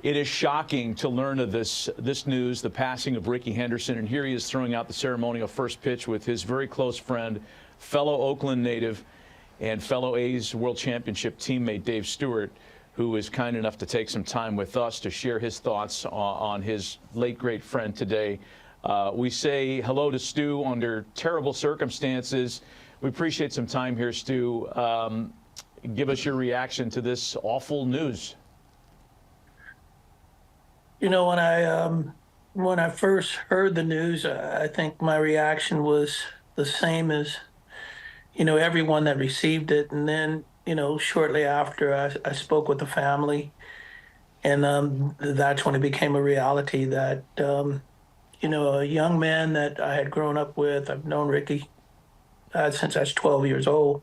It is shocking to learn of this news, the passing of Rickey Henderson, and here he is throwing out the ceremonial first pitch with his very close friend, fellow Oakland native, and fellow A's World Championship teammate Dave Stewart, who is kind enough to take some time with us to share his thoughts on his late great friend today. We say hello to Stu under terrible circumstances. We appreciate some time here, Stu. Give us your reaction to this awful news. You know, when I first heard the news, I think my reaction was the same as, everyone that received it. And then, shortly after, I spoke with the family, and that's when it became a reality that, a young man that I had grown up with, I've known Rickey since I was 12 years old,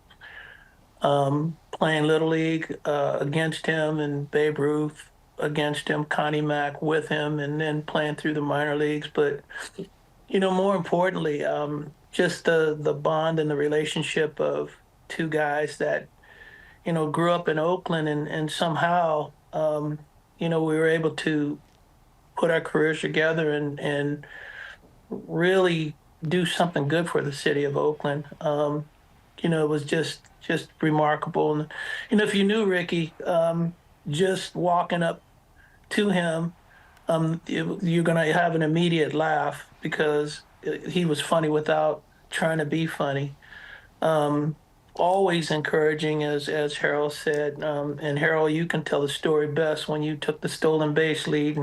playing Little League against him, and Babe Ruth against him, Connie Mack with him, and then playing through the minor leagues. But, more importantly, just the bond and the relationship of two guys that, grew up in Oakland, and somehow, we were able to put our careers together and really do something good for the city of Oakland. It was just remarkable. And, if you knew Rickey, just walking up to him, you're going to have an immediate laugh because he was funny without trying to be funny. Always encouraging, as Harold said. And Harold, you can tell the story best when you took the stolen base lead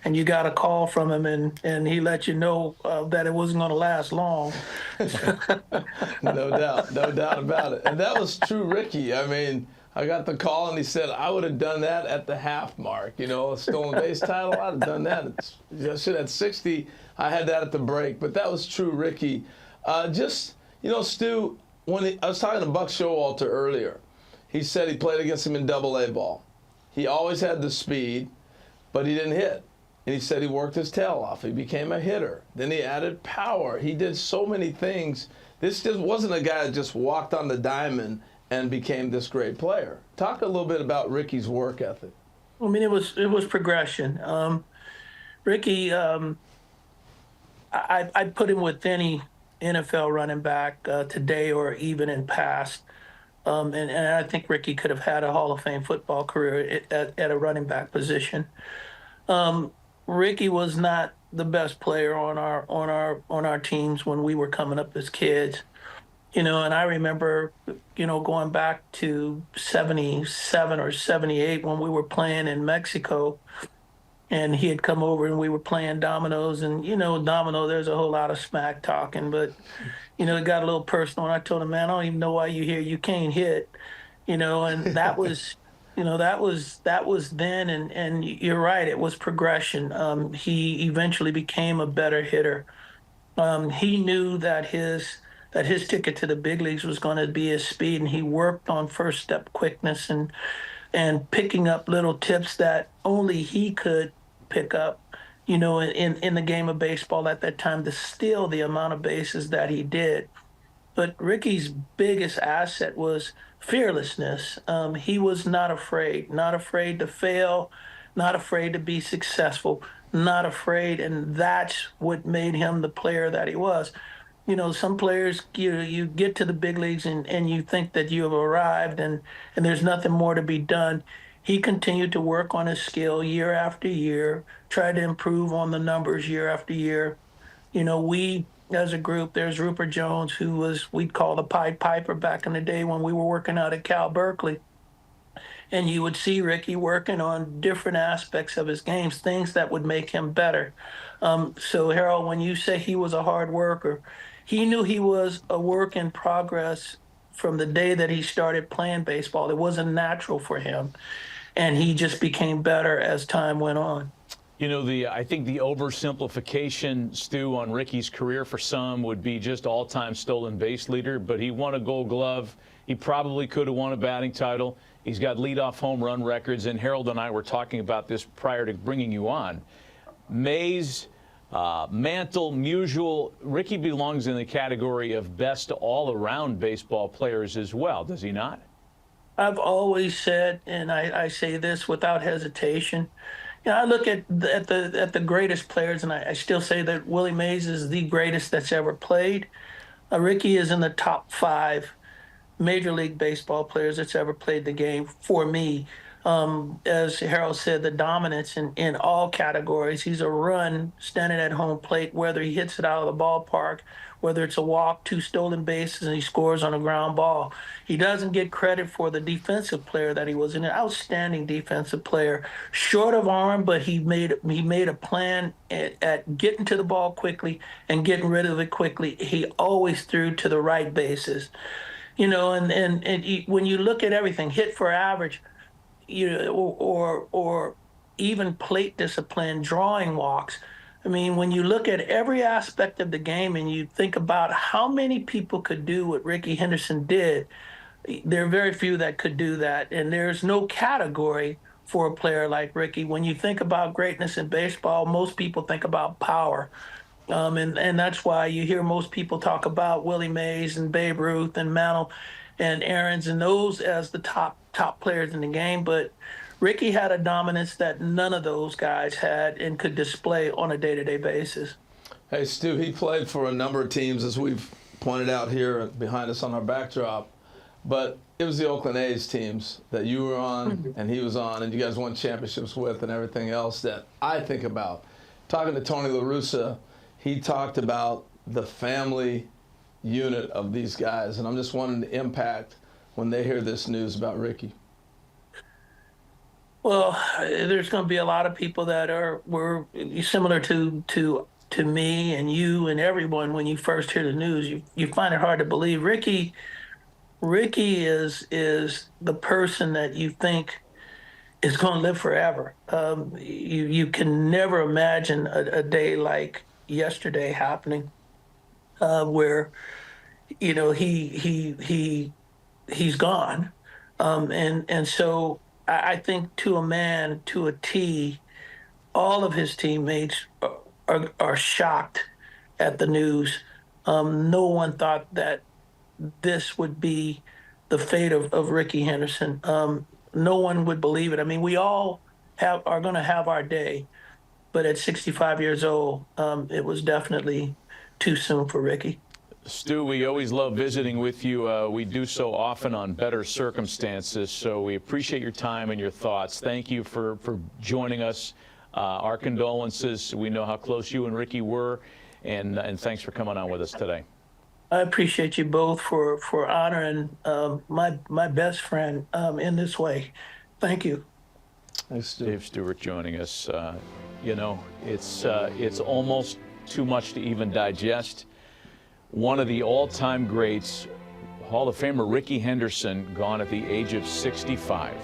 and you got a call from him and he let you know that it wasn't going to last long. No doubt about it. And that was true, Rickey. I mean, I got the call and he said, I would have done that at the half mark. A stolen base title, I'd have done that. At 60, I had that at the break. But that was true, Rickey. Stu, I was talking to Buck Showalter earlier, he said he played against him in Double-A ball. He always had the speed, but he didn't hit. And he said he worked his tail off. He became a hitter. Then he added power. He did so many things. This just wasn't a guy that just walked on the diamond and became this great player. Talk a little bit about Rickey's work ethic. I mean, it was progression. Rickey, I'd put him with any NFL running back today or even in past. And I think Rickey could have had a Hall of Fame football career at a running back position. Rickey was not the best player on our teams when we were coming up as kids. And I remember, going back to 77 or 78 when we were playing in Mexico, and he had come over and we were playing dominoes. And, domino, there's a whole lot of smack talking, but, it got a little personal. And I told him, man, I don't even know why you're here. You can't hit, and that was, that was then. And you're right, it was progression. He eventually became a better hitter. He knew that his ticket to the big leagues was going to be his speed, and he worked on first step quickness and picking up little tips that only he could pick up, in the game of baseball at that time to steal the amount of bases that he did. But Rickey's biggest asset was fearlessness. He was not afraid to fail, not afraid to be successful, not afraid, and that's what made him the player that he was. Some players, you get to the big leagues and you think that you have arrived and there's nothing more to be done. He continued to work on his skill year after year, tried to improve on the numbers year after year. We, as a group, there's Rupert Jones, who we'd call the Pied Piper back in the day when we were working out at Cal Berkeley. And you would see Rickey working on different aspects of his games, things that would make him better. So, Harold, when you say he was a hard worker, he knew he was a work in progress from the day that he started playing baseball. It wasn't natural for him, and he just became better as time went on. I think the oversimplification, Stu, on Rickey's career for some would be just all-time stolen base leader, but he won a Gold Glove. He probably could have won a batting title. He's got leadoff home run records, and Harold and I were talking about this prior to bringing you on. Mays, Mantle, Musial, Rickey belongs in the category of best all-around baseball players as well, does he not? I've always said, and I say this without hesitation, I look at the greatest players, and I still say that Willie Mays is the greatest that's ever played. Rickey is in the top 5 Major League Baseball players that's ever played the game for me. As Harold said, the dominance in all categories. He's a run standing at home plate, whether he hits it out of the ballpark, whether it's a walk, 2 stolen bases, and he scores on a ground ball. He doesn't get credit for the defensive player that he was, an outstanding defensive player. Short of arm, but he made a plan at getting to the ball quickly and getting rid of it quickly. He always threw to the right bases. When you look at everything, hit for average, or even plate discipline, drawing walks. I mean, when you look at every aspect of the game and you think about how many people could do what Rickey Henderson did, there are very few that could do that. And there's no category for a player like Rickey. When you think about greatness in baseball, most people think about power. And that's why you hear most people talk about Willie Mays and Babe Ruth and Mantle and Aaron's and those as the top players in the game. But Rickey had a dominance that none of those guys had and could display on a day-to-day basis. Hey, Stu, he played for a number of teams, as we've pointed out here behind us on our backdrop. But it was the Oakland A's teams that you were on and he was on, and you guys won championships with and everything else that I think about. Talking to Tony La Russa, he talked about the family unit of these guys, and I'm just wondering the impact when they hear this news about Rickey. Well, there's going to be a lot of people that were similar to me and you and everyone when you first hear the news. You find it hard to believe. Rickey is the person that you think is going to live forever. You can never imagine a day like yesterday happening, where he's gone, and so I think to a man, to a T, all of his teammates are shocked at the news. No one thought that this would be the fate of Rickey Henderson. No one would believe it. I mean, we all are going to have our day, but at 65 years old, it was definitely too soon for Rickey. Stu, we always love visiting with you. We do so often on better circumstances, so we appreciate your time and your thoughts. Thank you for joining us. Our condolences. We know how close you and Rickey were, and thanks for coming on with us today. I appreciate you both for honoring my best friend in this way. Thank you. Thanks, Stu. Dave Stewart joining us. It's almost too much to even digest. One of the all-time greats, Hall of Famer Rickey Henderson, gone at the age of 65.